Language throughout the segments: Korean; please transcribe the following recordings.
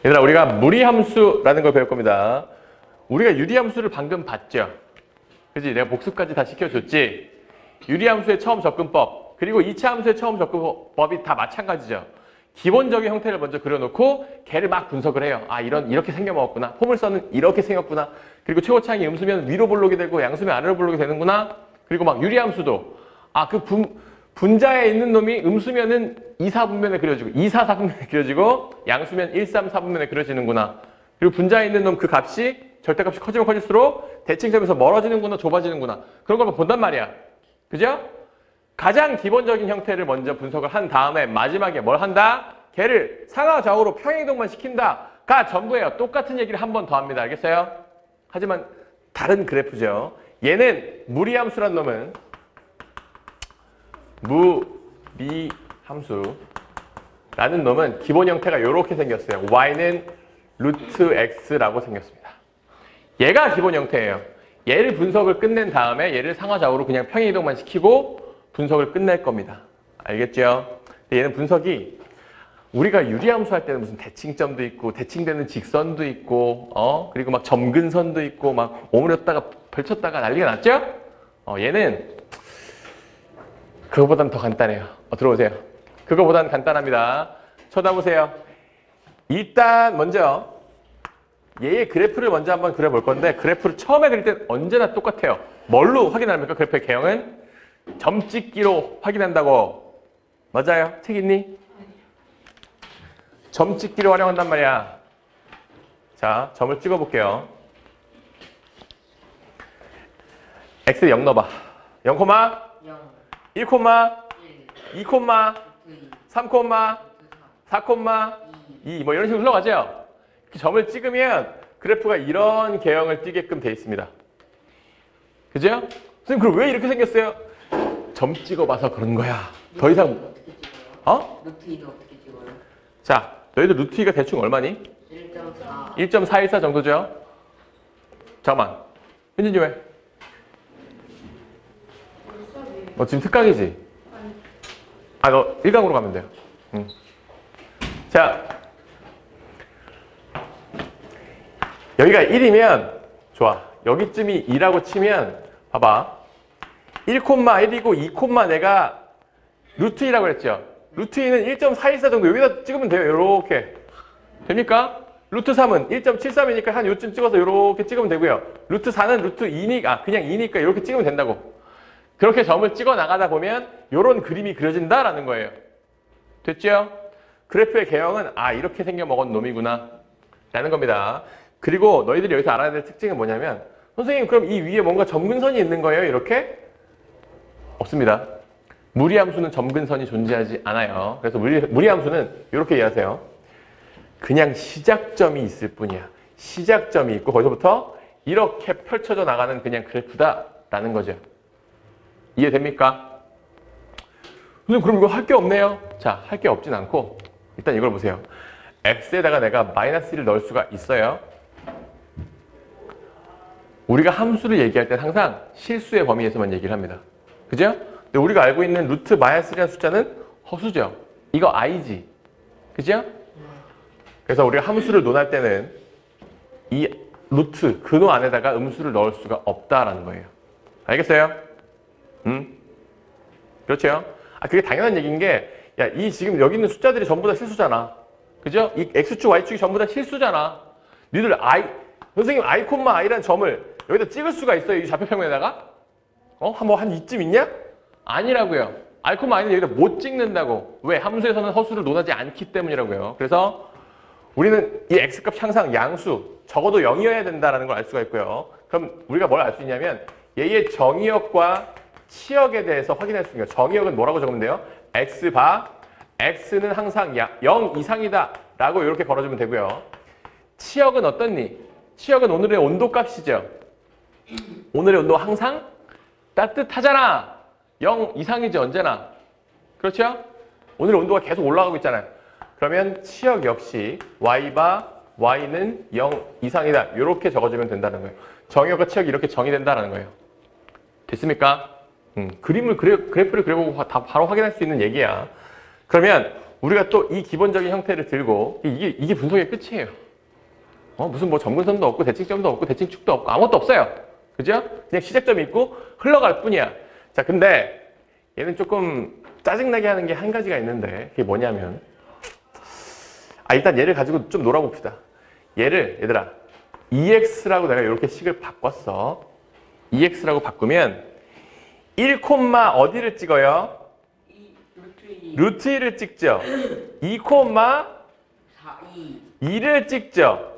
얘들아, 우리가 무리함수라는 걸 배울 겁니다. 우리가 유리함수를 방금 봤죠? 그지? 내가 복습까지 다 시켜줬지? 유리함수의 처음 접근법, 그리고 2차 함수의 처음 접근법이 다 마찬가지죠. 기본적인 형태를 먼저 그려놓고 걔를 막 분석을 해요. 아, 이렇게 생겨먹었구나. 포물선은 이렇게 생겼구나. 그리고 최고차항이 음수면 위로 볼록이 되고 양수면 아래로 볼록이 되는구나. 그리고 막 유리함수도 분자에 있는 놈이 음수면은 2, 4분면에 그려지고 2, 4, 4분면에 그려지고 양수면 1, 3, 4분면에 그려지는구나. 그리고 분자에 있는 놈 그 값이 절대값이 커지면 커질수록 대칭점에서 멀어지는구나 좁아지는구나. 그런 걸 본단 말이야. 그죠? 가장 기본적인 형태를 먼저 분석을 한 다음에 마지막에 뭘 한다? 걔를 상하 좌우로 평행이동만 시킨다가 전부예요. 똑같은 얘기를 한 번 더 합니다. 알겠어요? 하지만 다른 그래프죠. 얘는 무리함수란 놈은 무리함수라는 놈은 기본 형태가 이렇게 생겼어요. y는 루트 x라고 생겼습니다. 얘가 기본 형태예요. 얘를 분석을 끝낸 다음에 얘를 상하 좌우로 그냥 평행이동만 시키고 분석을 끝낼 겁니다. 알겠죠? 얘는 분석이 우리가 유리함수 할 때는 무슨 대칭점도 있고 대칭되는 직선도 있고 그리고 막 점근선도 있고 막 오므렸다가 펼쳤다가 난리가 났죠? 얘는 그거보단 더 간단해요. 들어오세요. 그거보단 간단합니다. 쳐다보세요. 일단 먼저 얘의 그래프를 먼저 한번 그려볼 건데 그래프를 처음에 그릴 땐 언제나 똑같아요. 뭘로 확인합니까? 그래프의 개형은 점 찍기로 확인한다고. 맞아요? 책 있니? 점 찍기로 활용한단 말이야. 자, 점을 찍어볼게요. x에 0 넣어봐. 0, 1, 2, 3, 4, 2 뭐 이런 식으로 흘러가죠? 점을 찍으면 그래프가 이런 개형을 띠게끔 돼 있습니다. 그죠? 선생님 그럼 왜 이렇게 생겼어요? 점 찍어봐서 그런 거야. 더 이상 루트 2는 어떻게 찍어요? 자, 너희들 루트 2가 대충 얼마니? 1.4 1.414 정도죠? 잠깐만. 현진이 왜? 너 지금 특강이지? 너 1강으로 가면 돼요. 자, 여기가 1이면 좋아. 여기쯤이 2라고 치면 봐봐. 1,1이고 2, 내가 루트 2라고 그랬죠? 루트 2는 1.414 정도 여기다 찍으면 돼요. 이렇게. 됩니까? 루트 3은 1.73이니까 한 요쯤 찍어서 이렇게 찍으면 되고요. 루트 4는 루트 2니까 그냥 2니까 이렇게 찍으면 된다고. 그렇게 점을 찍어 나가다 보면 이런 그림이 그려진다라는 거예요. 됐죠? 그래프의 개형은 이렇게 생겨 먹은 놈이구나 라는 겁니다. 그리고 너희들이 여기서 알아야 될 특징은 뭐냐면 선생님 그럼 이 위에 뭔가 점근선이 있는 거예요? 이렇게? 없습니다. 무리함수는 점근선이 존재하지 않아요. 그래서 무리함수는 이렇게 이해하세요. 그냥 시작점이 있을 뿐이야. 시작점이 있고 거기서부터 이렇게 펼쳐져 나가는 그냥 그래프다라는 거죠. 이해됩니까? 선생님 그럼 이거 할 게 없네요. 자, 할 게 없진 않고 일단 이걸 보세요. x에다가 내가 마이너스 1을 넣을 수가 있어요. 우리가 함수를 얘기할 때 항상 실수의 범위에서만 얘기를 합니다. 그죠? 근데 우리가 알고 있는 루트 마이너스 1이라는 숫자는 허수죠. 이거 i지. 그죠? 그래서 우리가 함수를 논할 때는 이 루트, 근호 안에다가 음수를 넣을 수가 없다라는 거예요. 알겠어요? 그렇죠? 그게 당연한 얘기인 게, 이 지금 여기 있는 숫자들이 전부 다 실수잖아. 그죠? 이 x축, y축이 전부 다 실수잖아. 니들 선생님 i이라는 점을 여기다 찍을 수가 있어요? 이 좌표평면에다가? 한 이쯤 있냐? 아니라고요. i는 여기다 못 찍는다고. 왜? 함수에서는 허수를 논하지 않기 때문이라고요. 그래서 우리는 이 x값이 항상 양수, 적어도 0이어야 된다는 걸 알 수가 있고요. 그럼 우리가 뭘 알 수 있냐면 얘의 정의역과 치역에 대해서 확인할 수 있는 거예요. 정의역은 뭐라고 적으면 돼요? x는 항상 0 이상이다 라고 이렇게 걸어주면 되고요. 치역은 어떻니? 치역은 오늘의 온도값이죠. 오늘의 온도가 항상 따뜻하잖아. 0 이상이지 언제나. 그렇죠? 오늘의 온도가 계속 올라가고 있잖아요. 그러면 치역 역시 y는 0 이상이다. 이렇게 적어주면 된다는 거예요. 정의역과 치역이 이렇게 정의된다는 거예요. 됐습니까? 그래프를 그려보고 바로 확인할 수 있는 얘기야. 그러면 우리가 또 이 기본적인 형태를 들고 이게 분석의 끝이에요. 무슨 뭐 점근선도 없고 대칭점도 없고 대칭축도 없고 아무것도 없어요. 그죠? 그냥 시작점이 있고 흘러갈 뿐이야. 자, 근데 얘는 조금 짜증나게 하는 게 한 가지가 있는데 그게 뭐냐면 일단 얘를 가지고 좀 놀아봅시다. 얘들아 EX라고 내가 이렇게 식을 바꿨어. EX라고 바꾸면 1, 어디를 찍어요? 루트 2를 찍죠. 2, 2를 찍죠.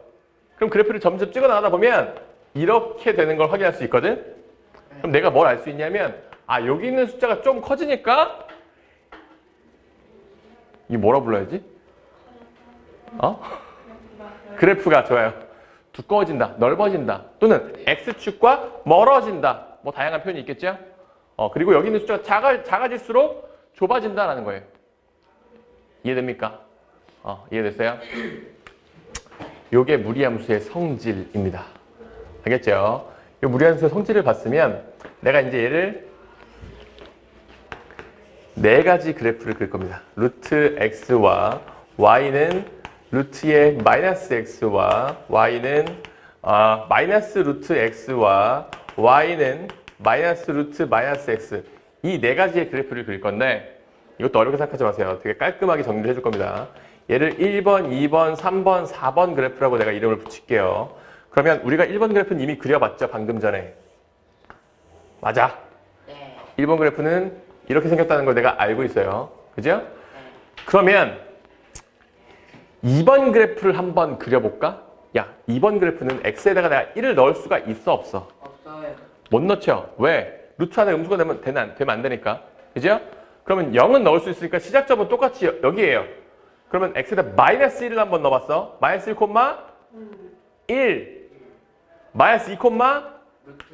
그럼 그래프를 점점 찍어 나가다 보면 이렇게 되는 걸 확인할 수 있거든. 그럼 내가 뭘 알 수 있냐면 여기 있는 숫자가 좀 커지니까 이게 뭐라 불러야지? 그래프가 좋아요. 두꺼워진다, 넓어진다, 또는 X축과 멀어진다. 뭐 다양한 표현이 있겠죠? 그리고 여기 있는 숫자가 작아질수록 좁아진다라는 거예요. 이해됩니까? 이해됐어요? 요게 무리함수의 성질입니다. 알겠죠? 이 무리함수의 성질을 봤으면 내가 이제 얘를 네 가지 그래프를 그릴 겁니다. 루트 x와 y는 루트의 마이너스 x와 y는 마이너스 루트 x와 y는 마이너스 루트 마이너스 x. 이 네 가지의 그래프를 그릴 건데 이것도 어렵게 생각하지 마세요. 되게 깔끔하게 정리를 해줄 겁니다. 얘를 1번, 2번, 3번, 4번 그래프라고 내가 이름을 붙일게요. 그러면 우리가 1번 그래프는 이미 그려봤죠? 방금 전에. 맞아? 네. 1번 그래프는 이렇게 생겼다는 걸 내가 알고 있어요. 그죠? 그러면 2번 그래프를 한번 그려볼까? 야, 2번 그래프는 x에다가 내가 1을 넣을 수가 있어, 없어? 없어요. 못 넣죠. 왜? 루트 안에 음수가 되면 안 되니까. 그죠? 그러면 0은 넣을 수 있으니까 시작점은 똑같이 여기에요. 그러면 x에다 마이너스 1을 한번 넣어봤어. 마이너스 1, 1, 마이너스 2,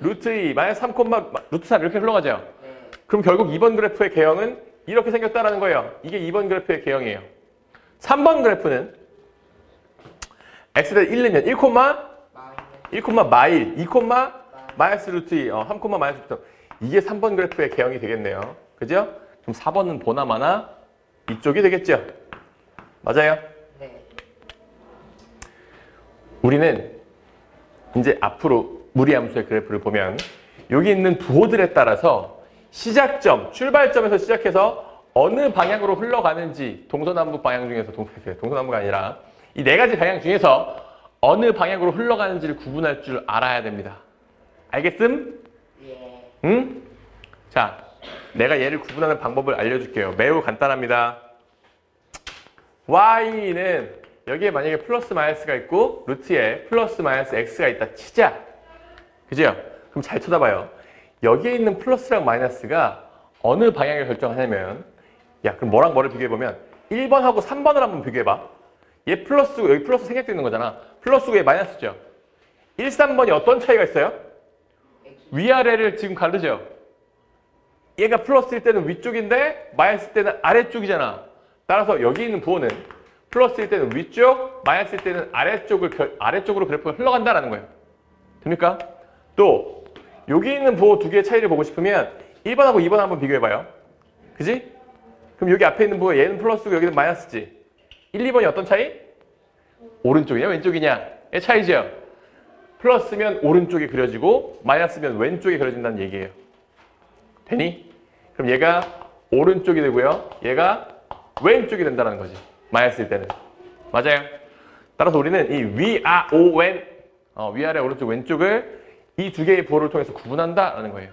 루트 2, 마이너스 3, 루트 3 이렇게 흘러가죠. 네. 그럼 결국 2번 그래프의 개형은 이렇게 생겼다라는 거예요. 이게 2번 그래프의 개형이에요. 3번 그래프는 x에다 1 넣으면 1, 마일, 2, 마이너스 루트 2, 3, 마이너스 루트 3. 이게 3번 그래프의 개형이 되겠네요. 그죠? 그럼 4번은 보나마나 이쪽이 되겠죠? 맞아요? 네. 우리는 이제 앞으로 무리함수의 그래프를 보면 여기 있는 부호들에 따라서 시작점, 출발점에서 시작해서 어느 방향으로 흘러가는지 동서남북 방향 중에서 동서남북가 아니라 이 네 가지 방향 중에서 어느 방향으로 흘러가는지를 구분할 줄 알아야 됩니다. 알겠음? 예. 응? 자, 내가 얘를 구분하는 방법을 알려줄게요. 매우 간단합니다. y는 여기에 만약에 플러스 마이너스가 있고 루트에 플러스 마이너스 x가 있다 치자. 그죠? 그럼 잘 쳐다봐요. 여기에 있는 플러스랑 마이너스가 어느 방향을 결정하냐면 그럼 뭐랑 뭐를 비교해보면 1번하고 3번을 한번 비교해봐. 얘 플러스고 여기 플러스 생략되어 있는 거잖아. 플러스고 얘 마이너스죠. 1, 3번이 어떤 차이가 있어요? 위아래를 지금 가르죠. 얘가 플러스일 때는 위쪽인데 마이너스일 때는 아래쪽이잖아. 따라서 여기 있는 부호는 플러스일 때는 위쪽, 마이너스일 때는 아래쪽으로 그래프가 흘러간다라는 거예요. 됩니까? 또 여기 있는 부호 두 개의 차이를 보고 싶으면 1번하고 2번 한번 비교해봐요. 그지? 그럼 여기 앞에 있는 부호 얘는 플러스고 여기는 마이너스지. 1, 2번이 어떤 차이? 오른쪽이냐 왼쪽이냐? 의 차이죠. 플러스면 오른쪽이 그려지고 마이너스면 왼쪽이 그려진다는 얘기예요. 되니? 그럼 얘가 오른쪽이 되고요. 얘가 왼쪽이 된다는 거지. 마이너스일 때는. 맞아요. 따라서 우리는 이 위아래 오른쪽 왼쪽을 이 두 개의 부호를 통해서 구분한다라는 거예요.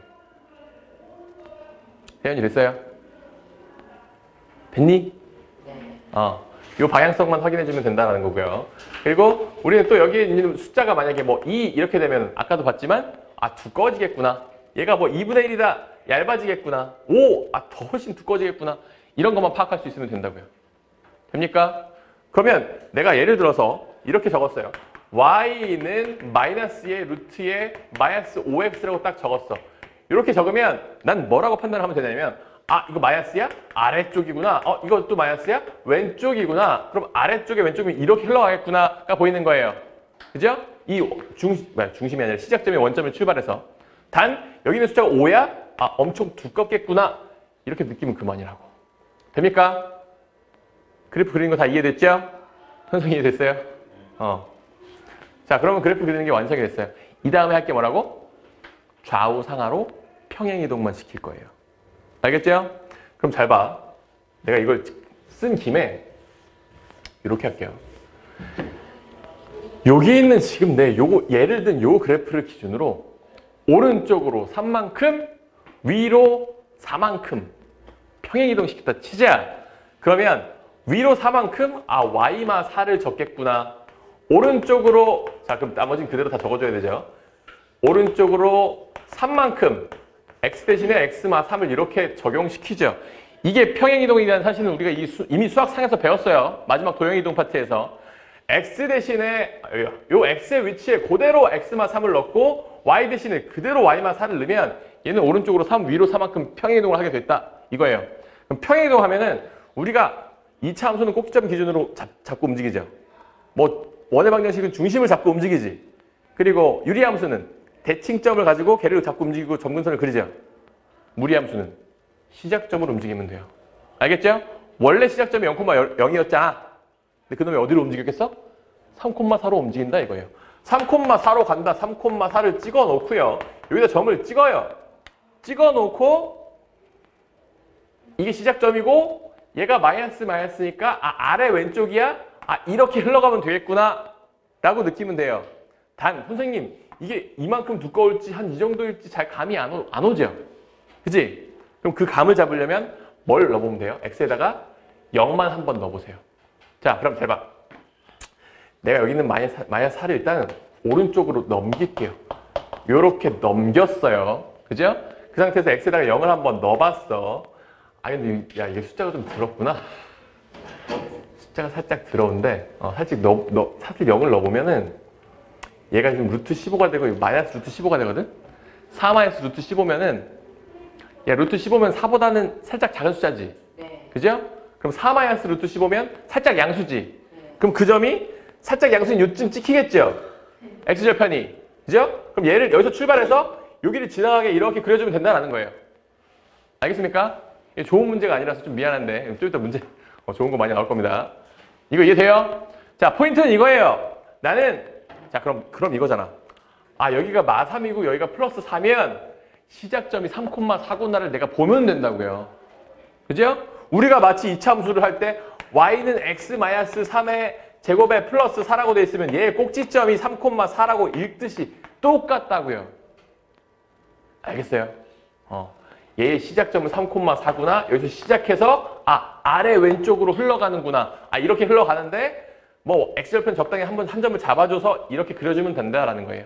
혜연이 됐어요? 됐니? 네. 이 방향성만 확인해주면 된다는 거고요. 그리고 우리는 또 여기 있는 숫자가 만약에 뭐 2 이렇게 되면 아까도 봤지만 두꺼워지겠구나. 얘가 뭐 2분의 1이다. 얇아지겠구나. 5! 더 훨씬 두꺼워지겠구나. 이런 것만 파악할 수 있으면 된다고요. 됩니까? 그러면 내가 예를 들어서 이렇게 적었어요. y는 마이너스의 루트의 마이너스 5x라고 딱 적었어. 이렇게 적으면 난 뭐라고 판단을 하면 되냐면 이거 마이너스야? 아래쪽이구나. 이것도 마이너스야? 왼쪽이구나. 그럼 아래쪽에 왼쪽이 이렇게 흘러가겠구나가 보이는 거예요. 그죠? 이 중심이 아니라 시작점의 원점을 출발해서 단 여기 있는 숫자가 5야? 엄청 두껍겠구나. 이렇게 느끼면 그만이라고. 됩니까? 그래프 그리는 거 다 이해됐죠? 현성이 이해됐어요? 자, 그러면 그래프 그리는 게 완성이 됐어요. 이 다음에 할 게 뭐라고? 좌우 상하로 평행 이동만 시킬 거예요. 알겠죠? 그럼 잘 봐. 내가 이걸 쓴 김에 이렇게 할게요. 여기 있는 지금 요거 예를 든 요 그래프를 기준으로 오른쪽으로 3만큼, 위로 4만큼 평행 이동 시켰다 치자. 그러면 위로 4만큼 y마 4를 적겠구나. 오른쪽으로 자 그럼 나머지는 그대로 다 적어줘야 되죠. 오른쪽으로 3만큼 x 대신에 x마 3을 이렇게 적용시키죠. 이게 평행이동이라는 사실은 우리가 이미 수학상에서 배웠어요. 마지막 도형이동 파트에서. x 대신에 요 x의 위치에 그대로 x마 3을 넣고 y 대신에 그대로 y마 4를 넣으면 얘는 오른쪽으로 3, 위로 4만큼 평행이동을 하게 됐다. 이거예요. 그럼 평행이동 하면은 우리가 2차 함수는 꼭지점 기준으로 잡고 움직이죠. 뭐 원의 방정식은 중심을 잡고 움직이지. 그리고 유리함수는 대칭점을 가지고 걔를 잡고 움직이고 점근선을 그리죠. 무리함수는 시작점으로 움직이면 돼요. 알겠죠? 원래 시작점이 0,0이었잖아. 근데 그놈이 어디로 움직였겠어? 3,4로 움직인다 이거예요. 3,4로 간다. 3,4를 찍어 놓고요. 여기다 점을 찍어요. 찍어 놓고 이게 시작점이고 얘가 마이너스니까 아래 왼쪽이야? 이렇게 흘러가면 되겠구나 라고 느끼면 돼요. 단 선생님 이게 이만큼 두꺼울지 한 이 정도일지 잘 감이 안 오죠? 그치? 그럼 그 감을 잡으려면 뭘 넣어보면 돼요? x에다가 0만 한번 넣어보세요. 자 그럼 잘 봐. 내가 여기 있는 마이너스 4를 일단 오른쪽으로 넘길게요. 요렇게 넘겼어요. 그죠? 그 상태에서 x에다가 0을 한번 넣어봤어. 근데 야 이게 숫자가 좀 들었구나. 숫자가 살짝 들어온데 살짝 0을 넣어보면은 얘가 지금 루트 15가 되고 마이너스 루트 15가 되거든? 4 마이너스 루트 15면은 야 루트 15면 4보다는 살짝 작은 숫자지. 네. 그죠? 그럼 4 마이너스 루트 15면 살짝 양수지. 네. 그럼 그 점이 살짝 양수인 요쯤 찍히겠죠? x절편이. 그죠? 그럼 얘를 여기서 출발해서 여기를 지나가게 이렇게 그려주면 된다는 거예요. 알겠습니까? 이게 좋은 문제가 아니라서 좀 미안한데 좀 이따 문제 좋은 거 많이 나올 겁니다. 이거 이해돼요? 자 포인트는 이거예요. 나는 자 그럼 이거잖아. 여기가 마3이고 여기가 플러스 4면 시작점이 3,4구나를 내가 보면 된다고요. 그죠? 우리가 마치 2차 함수를 할 때 y는 x-3의 제곱에 플러스 4라고 돼 있으면 얘의 꼭지점이 3,4라고 읽듯이 똑같다고요. 알겠어요? 얘의 시작점은 3,4구나. 여기서 시작해서 아래 왼쪽으로 흘러가는구나. 이렇게 흘러가는데 뭐 x절편 적당히 한 점을 잡아줘서 이렇게 그려주면 된다라는 거예요.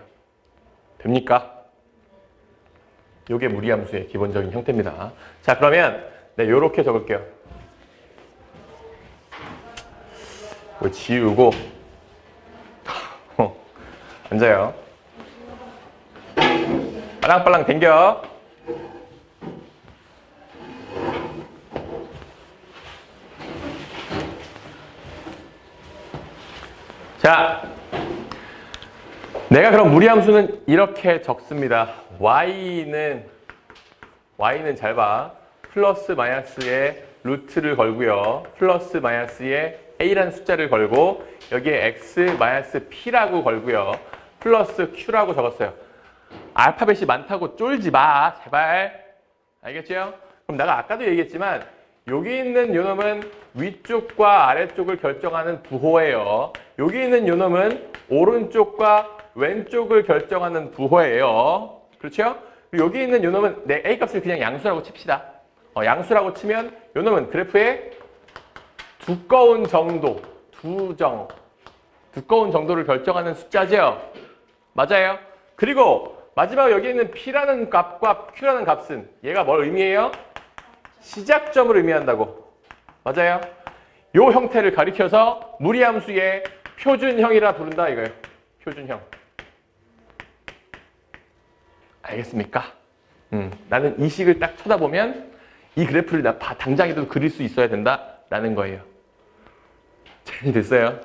됩니까? 요게 무리함수의 기본적인 형태입니다. 자 그러면 요렇게 적을게요. 이거 지우고 앉아요. 빨랑빨랑 당겨. 자, 내가 그럼 무리함수는 이렇게 적습니다. y는 잘 봐. 플러스 마이너스에 루트를 걸고요. 플러스 마이너스에 a라는 숫자를 걸고 여기에 x 마이너스 p라고 걸고요. 플러스 q라고 적었어요. 알파벳이 많다고 쫄지 마. 제발. 알겠죠? 그럼 내가 아까도 얘기했지만 여기 있는 요놈은 위쪽과 아래쪽을 결정하는 부호예요. 여기 있는 요놈은 오른쪽과 왼쪽을 결정하는 부호예요. 그렇죠? 그리고 여기 있는 요놈은 내 A 값을 그냥 양수라고 칩시다. 양수라고 치면 요놈은 그래프의 두꺼운 정도, 두꺼운 정도를 결정하는 숫자죠. 맞아요. 그리고 마지막 여기 있는 P라는 값과 Q라는 값은 얘가 뭘 의미해요? 시작점을 의미한다고. 맞아요. 요 형태를 가리켜서 무리함수의 표준형이라 부른다 이거예요. 표준형. 알겠습니까? 나는 이 식을 딱 쳐다보면 이 그래프를 당장이라도 그릴 수 있어야 된다라는 거예요. 잘 됐어요?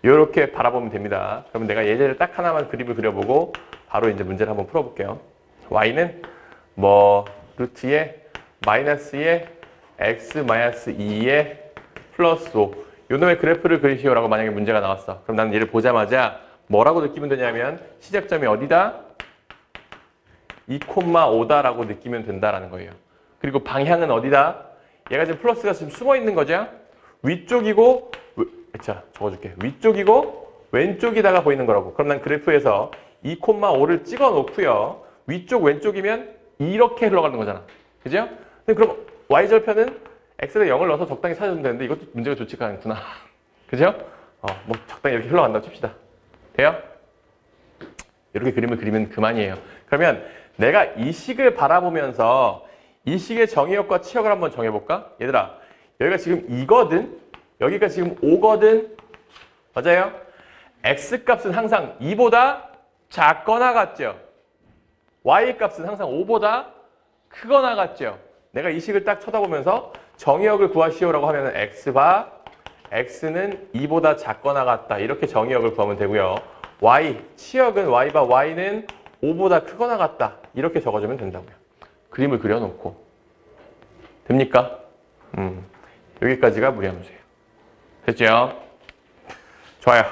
이렇게 바라보면 됩니다. 그러면 내가 예제를 딱 하나만 그림을 그려보고 바로 이제 문제를 한번 풀어볼게요. y는 뭐 루트에 마이너스에 x 마이너스 2의 플러스 5. 요놈의 그래프를 그리시오라고 만약에 문제가 나왔어. 그럼 나는 얘를 보자마자 뭐라고 느끼면 되냐면 시작점이 어디다? 2,5다라고 느끼면 된다라는 거예요. 그리고 방향은 어디다? 얘가 지금 플러스가 지금 숨어 있는 거죠? 위쪽이고, 자, 적어줄게. 위쪽이고, 왼쪽이다가 보이는 거라고. 그럼 난 그래프에서 2,5를 찍어 놓고요. 위쪽, 왼쪽이면 이렇게 흘러가는 거잖아. 그죠? 근데 그럼 y절편은 x에다 0을 넣어서 적당히 찾아주면 되는데 이것도 문제가 좋지가 않구나. 그죠? 뭐 적당히 이렇게 흘러간다고 칩시다. 돼요? 이렇게 그림을 그리면 그만이에요. 그러면 내가 이 식을 바라보면서 이 식의 정의역과 치역을 한번 정해볼까? 얘들아, 여기가 지금 2거든? 여기가 지금 5거든? 맞아요? x값은 항상 2보다 작거나 같죠? y값은 항상 5보다 크거나 같죠? 내가 이 식을 딱 쳐다보면서 정의역을 구하시오라고 하면 x가 x는 2보다 작거나 같다. 이렇게 정의역을 구하면 되고요. y, 치역은 y바 y는 5보다 크거나 같다. 이렇게 적어주면 된다고요. 그림을 그려놓고. 됩니까? 여기까지가 무리함수예요. 됐죠? 좋아요.